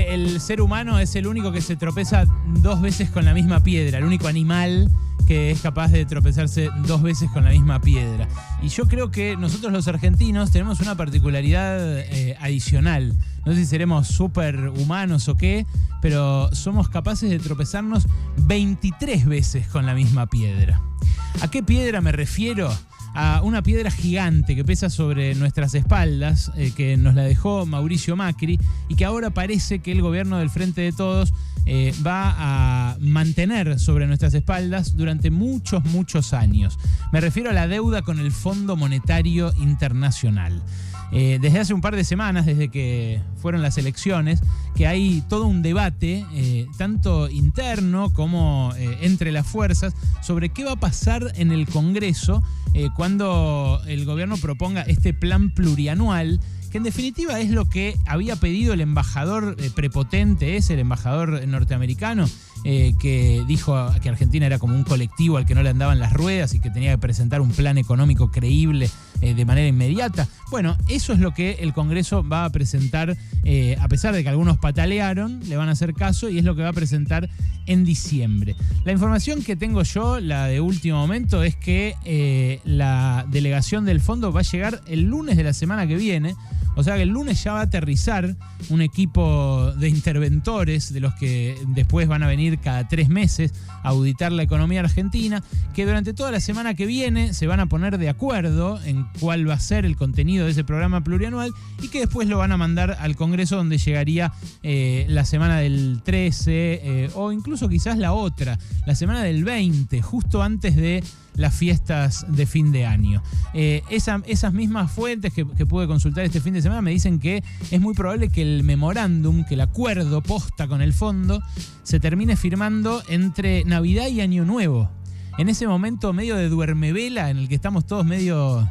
que el ser humano es el único que se tropeza 2 veces con la misma piedra, el único animal que es capaz de tropezarse 2 veces con la misma piedra. Y yo creo que nosotros los argentinos tenemos una particularidad adicional. No sé si seremos superhumanos o qué, pero somos capaces de tropezarnos 23 veces con la misma piedra. ¿A qué piedra me refiero? A una piedra gigante que pesa sobre nuestras espaldas, que nos la dejó Mauricio Macri y que ahora parece que el gobierno del Frente de Todos va a mantener sobre nuestras espaldas durante muchos, muchos años. Me refiero a la deuda con el Fondo Monetario Internacional. Desde hace un par de semanas, desde que fueron las elecciones, que hay todo un debate, tanto interno como entre las fuerzas, sobre qué va a pasar en el Congreso cuando el gobierno proponga este plan plurianual, que en definitiva es lo que había pedido el embajador prepotente ese, el embajador norteamericano, que dijo que Argentina era como un colectivo al que no le andaban las ruedas y que tenía que presentar un plan económico creíble de manera inmediata. Bueno, eso es lo que el Congreso va a presentar, a pesar de que algunos patalearon, le van a hacer caso, y es lo que va a presentar en diciembre. La información que tengo yo, la de último momento, es que la delegación del fondo va a llegar el lunes de la semana que viene. O sea que el lunes ya va a aterrizar un equipo de interventores, de los que después van a venir cada 3 meses a auditar la economía argentina, que durante toda la semana que viene se van a poner de acuerdo en cuál va a ser el contenido de ese programa plurianual y que después lo van a mandar al Congreso, donde llegaría la semana del 13 o incluso quizás la otra, la semana del 20, justo antes de las fiestas de fin de año. Esas mismas fuentes que pude consultar este fin de semana me dicen que es muy probable que el memorándum, que el acuerdo posta con el fondo, se termine firmando entre Navidad y Año Nuevo. En ese momento medio de duermevela en el que estamos todos medio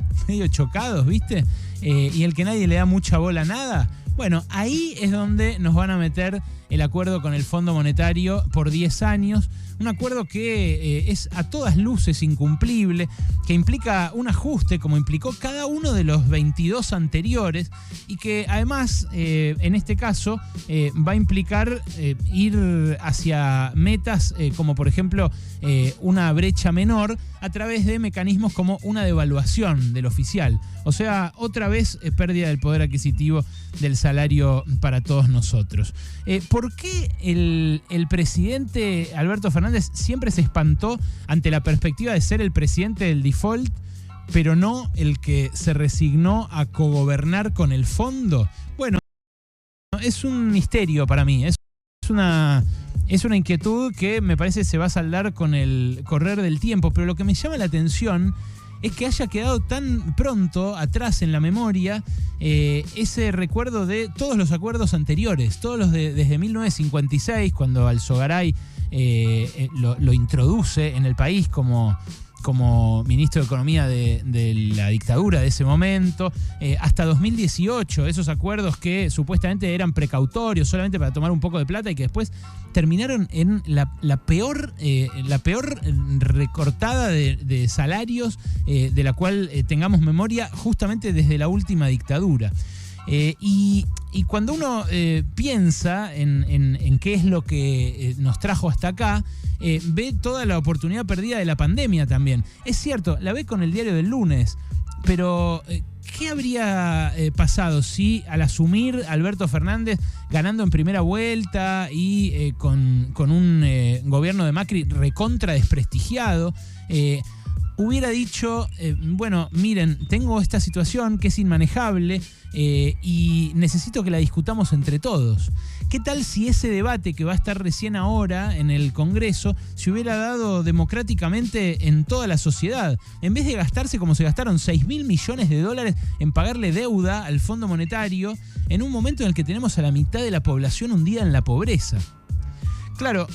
chocados, ¿viste? Y el que nadie le da mucha bola a nada. Bueno, ahí es donde nos van a meter el acuerdo con el Fondo Monetario por 10 años. Un acuerdo que es a todas luces incumplible, que implica un ajuste como implicó cada uno de los 22 anteriores y que además, en este caso, va a implicar ir hacia metas como por ejemplo una brecha menor a través de mecanismos como una devaluación del oficial. O sea, otra vez pérdida del poder adquisitivo del salario para todos nosotros. ¿Por qué el presidente Alberto Fernández siempre se espantó ante la perspectiva de ser el presidente del default, pero no el que se resignó a cogobernar con el fondo? Bueno, es un misterio para mí, es una inquietud que me parece se va a saldar con el correr del tiempo, pero lo que me llama la atención es que haya quedado tan pronto atrás en la memoria ese recuerdo de todos los acuerdos anteriores, todos los desde 1956, cuando Alzogaray lo introduce en el país como ministro de Economía de la dictadura de ese momento, hasta 2018, esos acuerdos que supuestamente eran precautorios solamente para tomar un poco de plata y que después terminaron en la peor recortada de salarios de la cual tengamos memoria justamente desde la última dictadura. Y cuando uno piensa en qué es lo que nos trajo hasta acá, ve toda la oportunidad perdida de la pandemia también. Es cierto, la ve con el diario del lunes, pero ¿qué habría pasado si al asumir Alberto Fernández ganando en primera vuelta y con un gobierno de Macri recontra desprestigiado, hubiera dicho, bueno, miren, tengo esta situación que es inmanejable y necesito que la discutamos entre todos? ¿Qué tal si ese debate que va a estar recién ahora en el Congreso se hubiera dado democráticamente en toda la sociedad? En vez de gastarse como se gastaron 6.000 millones de dólares en pagarle deuda al Fondo Monetario en un momento en el que tenemos a la mitad de la población hundida en la pobreza. Claro,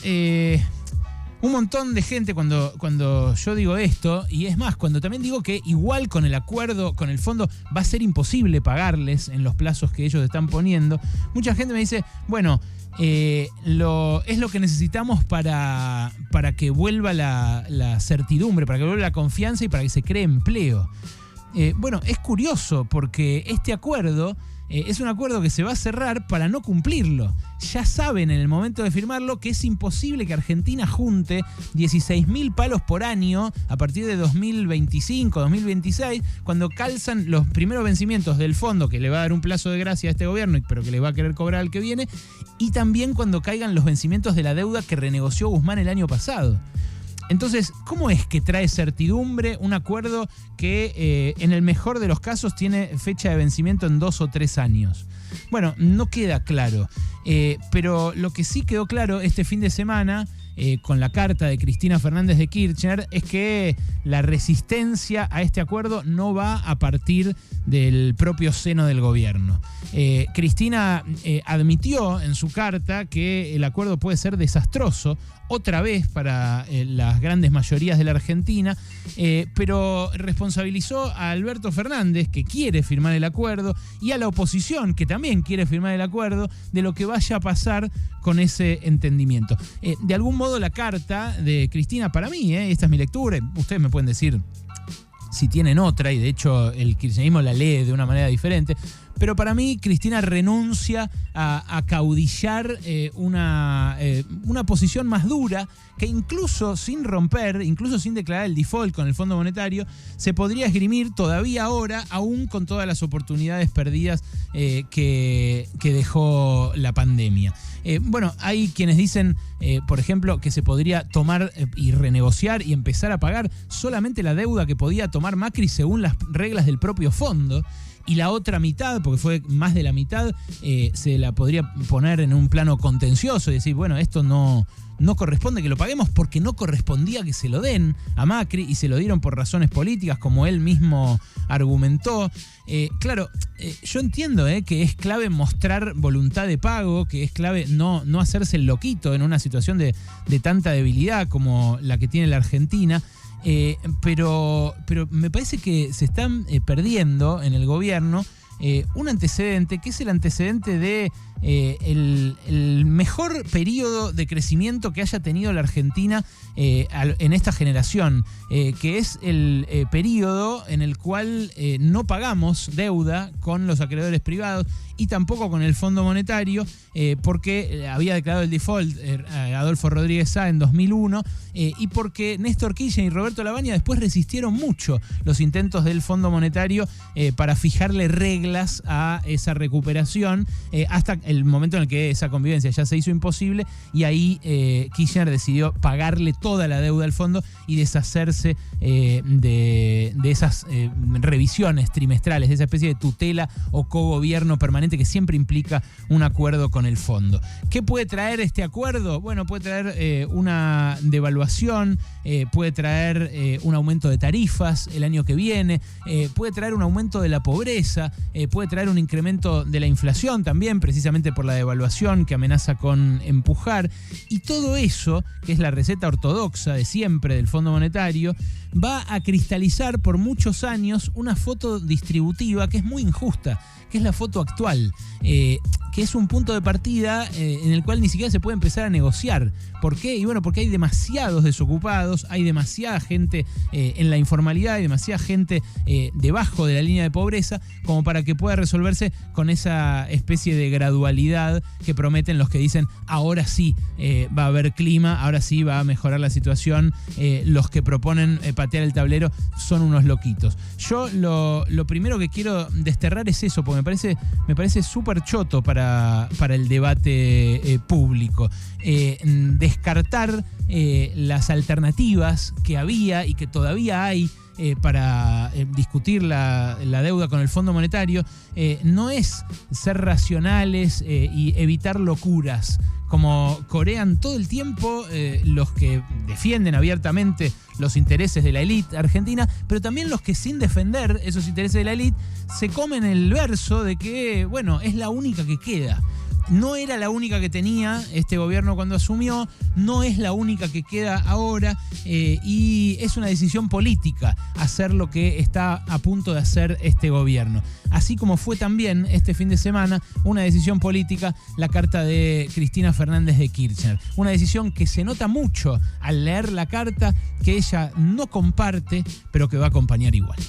un montón de gente cuando yo digo esto, y es más, cuando también digo que igual con el acuerdo con el fondo va a ser imposible pagarles en los plazos que ellos están poniendo, mucha gente me dice, bueno, es lo que necesitamos para que vuelva la certidumbre, para que vuelva la confianza y para que se cree empleo. Bueno, es curioso porque este acuerdo es un acuerdo que se va a cerrar para no cumplirlo. Ya saben en el momento de firmarlo que es imposible que Argentina junte 16.000 palos por año a partir de 2025, 2026, cuando calzan los primeros vencimientos del fondo, que le va a dar un plazo de gracia a este gobierno, pero que le va a querer cobrar al que viene, y también cuando caigan los vencimientos de la deuda que renegoció Guzmán el año pasado. Entonces, ¿cómo es que trae certidumbre un acuerdo que en el mejor de los casos tiene fecha de vencimiento en 2 o 3 años? Bueno, no queda claro, pero lo que sí quedó claro este fin de semana con la carta de Cristina Fernández de Kirchner es que la resistencia a este acuerdo no va a partir del propio seno del gobierno. Cristina admitió en su carta que el acuerdo puede ser desastroso otra vez para las grandes mayorías de la Argentina, pero responsabilizó a Alberto Fernández, que quiere firmar el acuerdo, y a la oposición, que también quiere firmar el acuerdo, de lo que vaya a pasar con ese entendimiento. De algún modo la carta de Cristina, para mí, esta es mi lectura, ustedes me pueden decir si tienen otra, y de hecho el kirchnerismo la lee de una manera diferente, pero para mí Cristina renuncia a caudillar una posición más dura que incluso sin romper, incluso sin declarar el default con el Fondo Monetario, se podría esgrimir todavía ahora, aún con todas las oportunidades perdidas que dejó la pandemia. Bueno, hay quienes dicen, por ejemplo, que se podría tomar y renegociar y empezar a pagar solamente la deuda que podía tomar Macri según las reglas del propio fondo, y la otra mitad, porque fue más de la mitad, se la podría poner en un plano contencioso y decir, bueno, esto no corresponde que lo paguemos porque no correspondía que se lo den a Macri y se lo dieron por razones políticas, como él mismo argumentó. Claro, yo entiendo que es clave mostrar voluntad de pago, que es clave no hacerse el loquito en una situación de tanta debilidad como la que tiene la Argentina. Pero me parece que se están perdiendo en el gobierno un antecedente que es el antecedente de el mejor periodo de crecimiento que haya tenido la Argentina en esta generación, que es el periodo en el cual no pagamos deuda con los acreedores privados y tampoco con el Fondo Monetario, porque había declarado el default Adolfo Rodríguez Sá en 2001, y porque Néstor Kirchner y Roberto Lavagna después resistieron mucho los intentos del Fondo Monetario para fijarle reglas a esa recuperación, hasta el momento en el que esa convivencia ya se hizo imposible, y ahí Kirchner decidió pagarle toda la deuda al fondo y deshacerse de esas revisiones trimestrales, de esa especie de tutela o cogobierno permanente que siempre implica un acuerdo con el fondo. ¿Qué puede traer este acuerdo? Bueno, puede traer una devaluación, puede traer un aumento de tarifas el año que viene, puede traer un aumento de la pobreza, puede traer un incremento de la inflación también, precisamente por la devaluación que amenaza con empujar, y todo eso, que es la receta ortodoxa de siempre del Fondo Monetario, va a cristalizar por muchos años una foto distributiva que es muy injusta, que es la foto actual, que es un punto de partida en el cual ni siquiera se puede empezar a negociar. ¿Por qué? Y bueno, porque hay demasiados desocupados, hay demasiada gente en la informalidad, hay demasiada gente debajo de la línea de pobreza, como para que pueda resolverse con esa especie de gradualidad que prometen los que dicen, ahora sí va a haber clima, ahora sí va a mejorar la situación. Los que proponen patear el tablero son unos loquitos. Yo lo primero que quiero desterrar es eso, porque me parece súper choto para el debate público. Descartar las alternativas que había y que todavía hay para discutir la deuda con el Fondo Monetario, no es ser racionales y evitar locuras, como corean todo el tiempo los que defienden abiertamente los intereses de la élite argentina, pero también los que sin defender esos intereses de la élite se comen el verso de que, bueno, es la única que queda. No era la única que tenía este gobierno cuando asumió, no es la única que queda ahora, y es una decisión política hacer lo que está a punto de hacer este gobierno. Así como fue también este fin de semana una decisión política la carta de Cristina Fernández de Kirchner. Una decisión que se nota mucho al leer la carta, que ella no comparte, pero que va a acompañar igual.